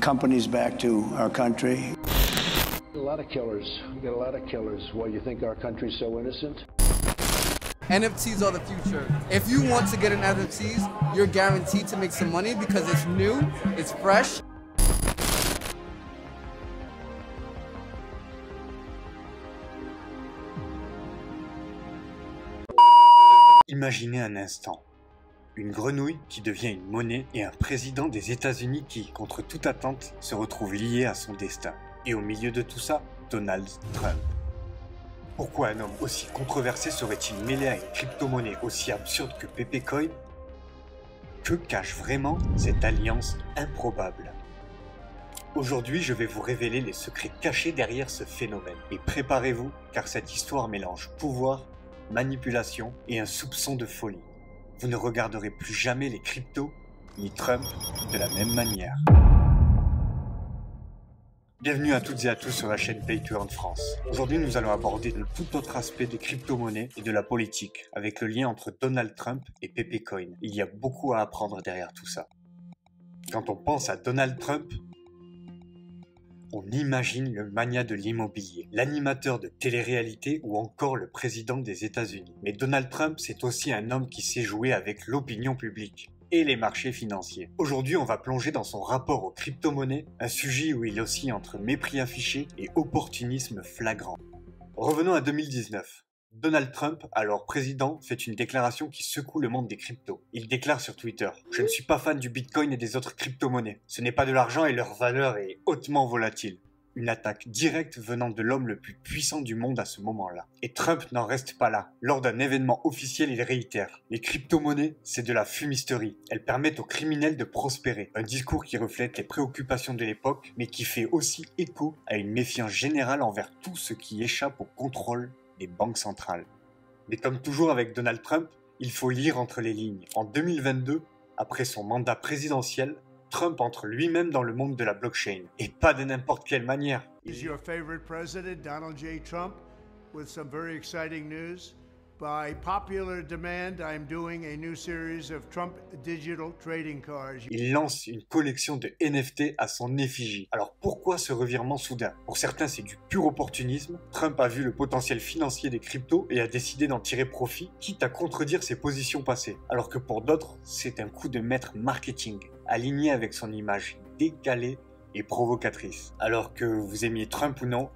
companies back to our country. A lot of killers. We got a lot of killers. Why you think our country's so innocent? NFTs are the future. If you want to get an NFTs, you're guaranteed to make some money because it's new, it's fresh. Imaginez un instant. Une grenouille qui devient une monnaie et un président des États-Unis qui, contre toute attente, se retrouve lié à son destin. Et au milieu de tout ça, Donald Trump. Pourquoi un homme aussi controversé serait-il mêlé à une crypto-monnaie aussi absurde que Pepecoin? Que cache vraiment cette alliance improbable? Aujourd'hui, je vais vous révéler les secrets cachés derrière ce phénomène. Et préparez-vous, car cette histoire mélange pouvoir, manipulation et un soupçon de folie. Vous ne regarderez plus jamais les cryptos, ni Trump, de la même manière. Bienvenue à toutes et à tous sur la chaîne Pay to Earn France. Aujourd'hui, nous allons aborder le tout autre aspect des crypto-monnaies et de la politique, avec le lien entre Donald Trump et Pepecoin. Il y a beaucoup à apprendre derrière tout ça. Quand on pense à Donald Trump, on imagine le magnat de l'immobilier, l'animateur de télé-réalité ou encore le président des États-Unis. Mais Donald Trump, c'est aussi un homme qui sait jouer avec l'opinion publique et les marchés financiers. Aujourd'hui, on va plonger dans son rapport aux crypto-monnaies, un sujet où il oscille entre mépris affiché et opportunisme flagrant. Revenons à 2019. Donald Trump, alors président, fait une déclaration qui secoue le monde des cryptos. Il déclare sur Twitter « Je ne suis pas fan du Bitcoin et des autres crypto-monnaies. Ce n'est pas de l'argent et leur valeur est hautement volatile. » Une attaque directe venant de l'homme le plus puissant du monde à ce moment-là. Et Trump n'en reste pas là. Lors d'un événement officiel, il réitère « Les crypto-monnaies, c'est de la fumisterie. Elles permettent aux criminels de prospérer. » Un discours qui reflète les préoccupations de l'époque, mais qui fait aussi écho à une méfiance générale envers tout ce qui échappe au contrôle des banques centrales. Mais comme toujours avec Donald Trump, il faut lire entre les lignes. En 2022, après son mandat présidentiel, Trump entre lui-même dans le monde de la blockchain. Et pas de n'importe quelle manière. Is your favorite president, Donald J. Trump, with some very exciting news. By popular demand, I'm doing a new series of Trump digital trading cards. Il lance une collection de NFT à son effigie. Alors pourquoi ce revirement soudain? Pour certains, c'est du pur opportunisme. Trump a vu le potentiel financier des cryptos et a décidé d'en tirer profit, quitte à contredire ses positions passées. Alors que pour d'autres, c'est un coup de maître marketing, aligné avec son image décalée et provocatrice. Alors que vous aimiez Trump ou non,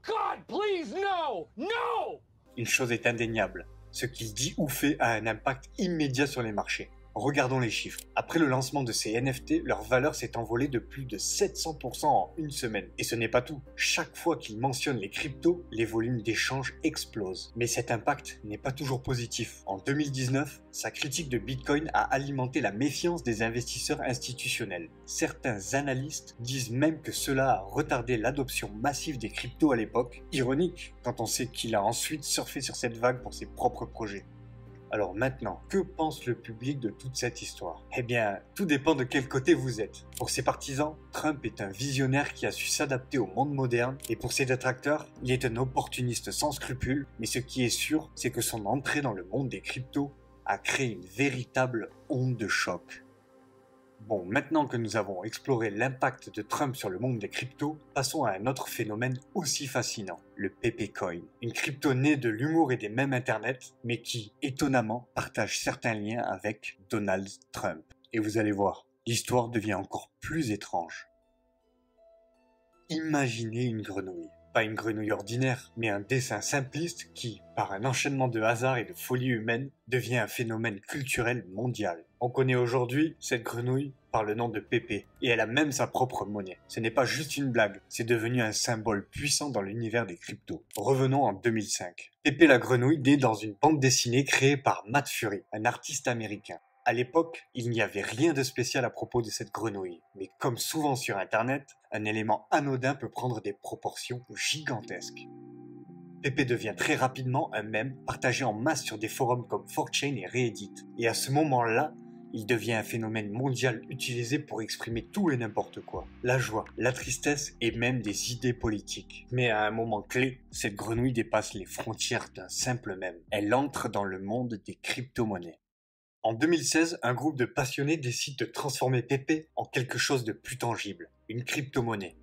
God, please, no! No! Une chose est indéniable. Ce qu'il dit ou fait a un impact immédiat sur les marchés. Regardons les chiffres. Après le lancement de ces NFT, leur valeur s'est envolée de plus de 700% en une semaine. Et ce n'est pas tout. Chaque fois qu'il mentionne les cryptos, les volumes d'échanges explosent. Mais cet impact n'est pas toujours positif. En 2019, sa critique de Bitcoin a alimenté la méfiance des investisseurs institutionnels. Certains analystes disent même que cela a retardé l'adoption massive des cryptos à l'époque. Ironique, quand on sait qu'il a ensuite surfé sur cette vague pour ses propres projets. Alors maintenant, que pense le public de toute cette histoire? Eh bien, tout dépend de quel côté vous êtes. Pour ses partisans, Trump est un visionnaire qui a su s'adapter au monde moderne, et pour ses détracteurs, il est un opportuniste sans scrupules, mais ce qui est sûr, c'est que son entrée dans le monde des cryptos a créé une véritable onde de choc. Bon, maintenant que nous avons exploré l'impact de Trump sur le monde des cryptos, passons à un autre phénomène aussi fascinant, le Pepecoin. Une crypto née de l'humour et des mèmes internet, mais qui, étonnamment, partage certains liens avec Donald Trump. Et vous allez voir, l'histoire devient encore plus étrange. Imaginez une grenouille. Pas une grenouille ordinaire, mais un dessin simpliste qui, par un enchaînement de hasards et de folie humaine, devient un phénomène culturel mondial. On connaît aujourd'hui cette grenouille par le nom de Pepe, et elle a même sa propre monnaie. Ce n'est pas juste une blague, c'est devenu un symbole puissant dans l'univers des cryptos. Revenons en 2005. Pepe la grenouille naît dans une bande dessinée créée par Matt Fury, un artiste américain. À l'époque, il n'y avait rien de spécial à propos de cette grenouille, mais comme souvent sur Internet, un élément anodin peut prendre des proportions gigantesques. Pepe devient très rapidement un mème partagé en masse sur des forums comme 4chan et Reddit, et à ce moment-là, il devient un phénomène mondial utilisé pour exprimer tout et n'importe quoi. La joie, la tristesse et même des idées politiques. Mais à un moment clé, cette grenouille dépasse les frontières d'un simple mème. Elle entre dans le monde des crypto-monnaies. En 2016, un groupe de passionnés décide de transformer Pepe en quelque chose de plus tangible. une crypto-monnaie.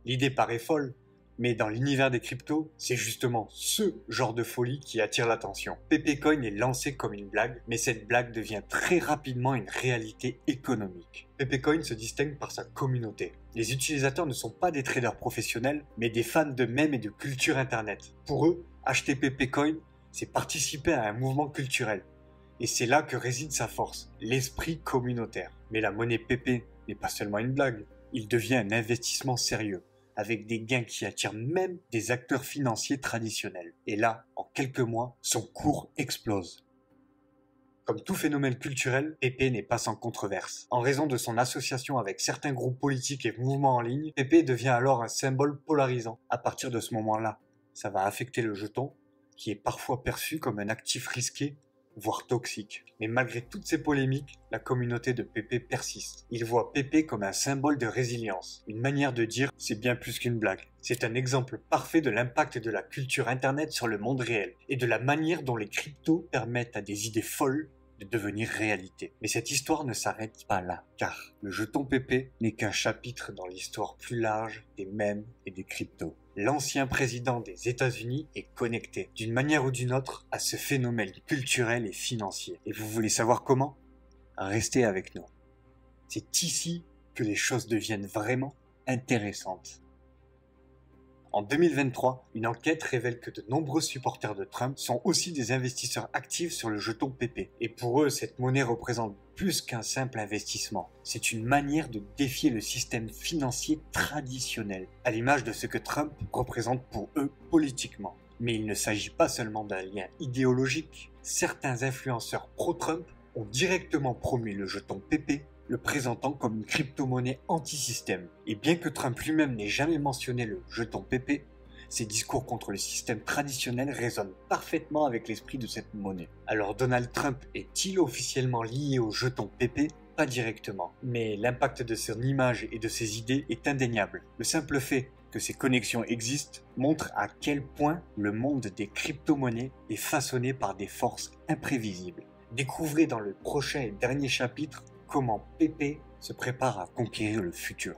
L'idée paraît folle, mais dans l'univers des cryptos, c'est justement ce genre de folie qui attire l'attention. Pepecoin est lancé comme une blague, mais cette blague devient très rapidement une réalité économique. Pepecoin se distingue par sa communauté. Les utilisateurs ne sont pas des traders professionnels, mais des fans de mèmes et de culture internet. Pour eux, acheter Pepecoin, c'est participer à un mouvement culturel. Et c'est là que réside sa force, l'esprit communautaire. Mais la monnaie Pepe n'est pas seulement une blague, il devient un investissement sérieux, avec des gains qui attirent même des acteurs financiers traditionnels. Et là, en quelques mois, son cours explose. Comme tout phénomène culturel, Pepe n'est pas sans controverse. En raison de son association avec certains groupes politiques et mouvements en ligne, Pepe devient alors un symbole polarisant. À partir de ce moment-là, ça va affecter le jeton, qui est parfois perçu comme un actif risqué, voire toxique. Mais malgré toutes ces polémiques, la communauté de Pepe persiste. Ils voient Pepe comme un symbole de résilience, une manière de dire c'est bien plus qu'une blague. C'est un exemple parfait de l'impact de la culture internet sur le monde réel et de la manière dont les cryptos permettent à des idées folles de devenir réalité. Mais cette histoire ne s'arrête pas là, car le jeton Pepe n'est qu'un chapitre dans l'histoire plus large des mèmes et des cryptos. L'ancien président des États-Unis est connecté, d'une manière ou d'une autre, à ce phénomène culturel et financier. Et vous voulez savoir comment? Restez avec nous. C'est ici que les choses deviennent vraiment intéressantes. En 2023, une enquête révèle que de nombreux supporters de Trump sont aussi des investisseurs actifs sur le jeton Pepe. Et pour eux, cette monnaie représente plus qu'un simple investissement. C'est une manière de défier le système financier traditionnel, à l'image de ce que Trump représente pour eux politiquement. Mais il ne s'agit pas seulement d'un lien idéologique. Certains influenceurs pro-Trump ont directement promu le jeton Pepe, le présentant comme une crypto-monnaie anti-système. Et bien que Trump lui-même n'ait jamais mentionné le jeton Pepe, ses discours contre le système traditionnel résonnent parfaitement avec l'esprit de cette monnaie. Alors Donald Trump est-il officiellement lié au jeton Pepe? Pas directement, mais l'impact de son image et de ses idées est indéniable. Le simple fait que ces connexions existent montre à quel point le monde des crypto-monnaies est façonné par des forces imprévisibles. Découvrez dans le prochain et dernier chapitre comment Pepe se prépare à conquérir le futur.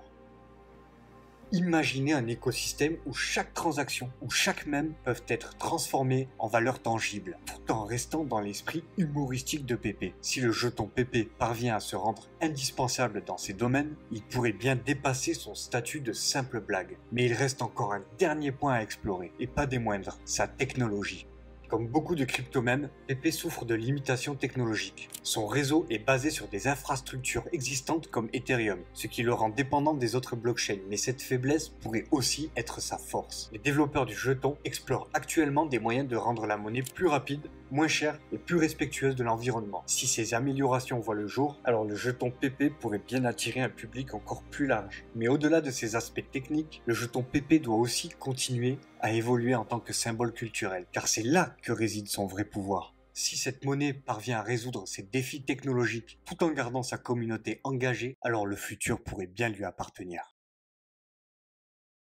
Imaginez un écosystème où chaque transaction, où chaque mème peuvent être transformés en valeur tangible, tout en restant dans l'esprit humoristique de Pepe. Si le jeton Pepe parvient à se rendre indispensable dans ces domaines, il pourrait bien dépasser son statut de simple blague. Mais il reste encore un dernier point à explorer, et pas des moindres, sa technologie. Comme beaucoup de cryptomèmes, Pepe souffre de limitations technologiques. Son réseau est basé sur des infrastructures existantes comme Ethereum, ce qui le rend dépendant des autres blockchains, mais cette faiblesse pourrait aussi être sa force. Les développeurs du jeton explorent actuellement des moyens de rendre la monnaie plus rapide, moins chère et plus respectueuse de l'environnement. Si ces améliorations voient le jour, alors le jeton Pepe pourrait bien attirer un public encore plus large. Mais au-delà de ces aspects techniques, le jeton Pepe doit aussi continuer à évoluer en tant que symbole culturel, car c'est là que réside son vrai pouvoir. Si cette monnaie parvient à résoudre ses défis technologiques tout en gardant sa communauté engagée, alors le futur pourrait bien lui appartenir.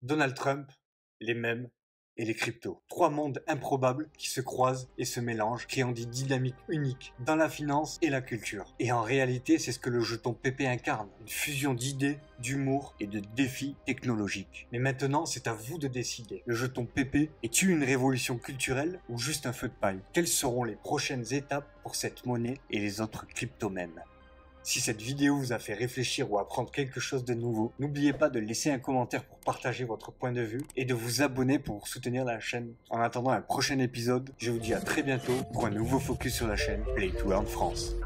Donald Trump, les mèmes et les cryptos. Trois mondes improbables qui se croisent et se mélangent, créant des dynamiques uniques dans la finance et la culture. Et en réalité, c'est ce que le jeton Pepe incarne, une fusion d'idées, d'humour et de défis technologiques. Mais maintenant, c'est à vous de décider. Le jeton Pepe est-il une révolution culturelle ou juste un feu de paille? Quelles seront les prochaines étapes pour cette monnaie et les autres cryptomèmes? Si cette vidéo vous a fait réfléchir ou apprendre quelque chose de nouveau, n'oubliez pas de laisser un commentaire pour partager votre point de vue et de vous abonner pour soutenir la chaîne. En attendant un prochain épisode, je vous dis à très bientôt pour un nouveau focus sur la chaîne Play to Earn France.